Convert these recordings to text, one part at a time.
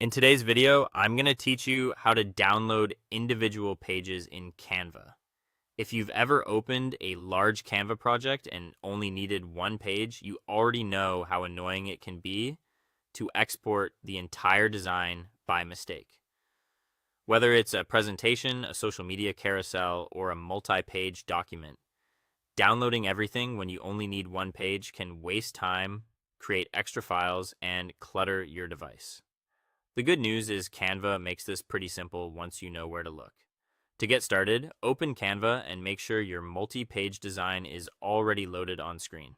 In today's video, I'm going to teach you how to download individual pages in Canva. If you've ever opened a large Canva project and only needed one page, you already know how annoying it can be to export the entire design by mistake. Whether it's a presentation, a social media carousel, or a multi-page document, downloading everything when you only need one page can waste time, create extra files, and clutter your device. The good news is Canva makes this pretty simple once you know where to look. To get started, open Canva and make sure your multi-page design is already loaded on screen.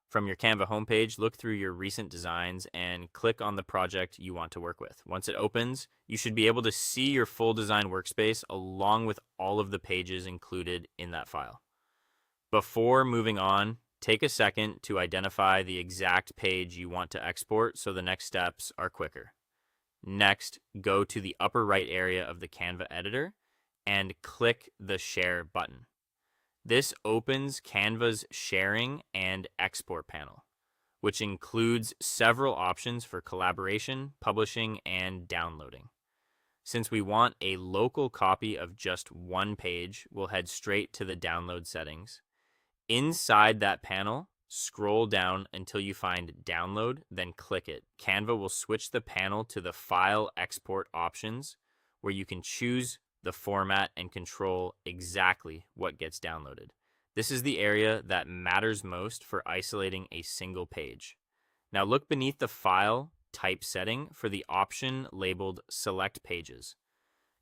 From your Canva homepage, look through your recent designs and click on the project you want to work with. Once it opens, you should be able to see your full design workspace along with all of the pages included in that file. Before moving on, take a second to identify the exact page you want to export so the next steps are quicker. Next, go to the upper right area of the Canva editor and click the Share button. This opens Canva's sharing and export panel, which includes several options for collaboration, publishing, and downloading. Since we want a local copy of just one page, we'll head straight to the download settings. Inside that panel, scroll down until you find Download, then click it. Canva will switch the panel to the File Export options, where you can choose the format and control exactly what gets downloaded. This is the area that matters most for isolating a single page. Now look beneath the File Type setting for the option labeled Select Pages.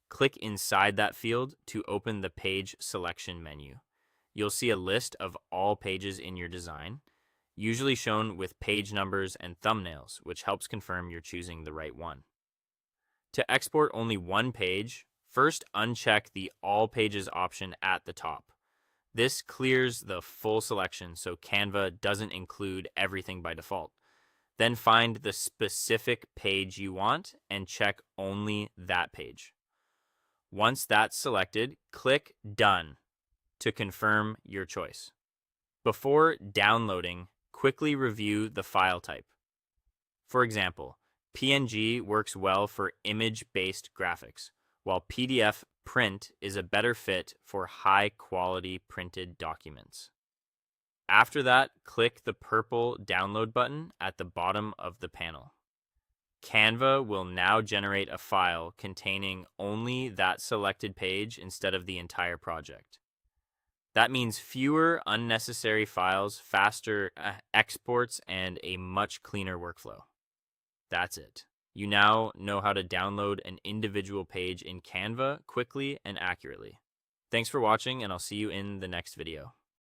Click inside that field to open the Page Selection menu. You'll see a list of all pages in your design, usually shown with page numbers and thumbnails, which helps confirm you're choosing the right one. To export only one page, first uncheck the All Pages option at the top. This clears the full selection so Canva doesn't include everything by default. Then find the specific page you want and check only that page. Once that's selected, click Done to confirm your choice. Before downloading, quickly review the file type. For example, PNG works well for image-based graphics, while PDF print is a better fit for high-quality printed documents. After that, click the purple download button at the bottom of the panel. Canva will now generate a file containing only that selected page instead of the entire project. That means fewer unnecessary files, faster exports, and a much cleaner workflow. That's it. You now know how to download an individual page in Canva quickly and accurately. Thanks for watching, and I'll see you in the next video.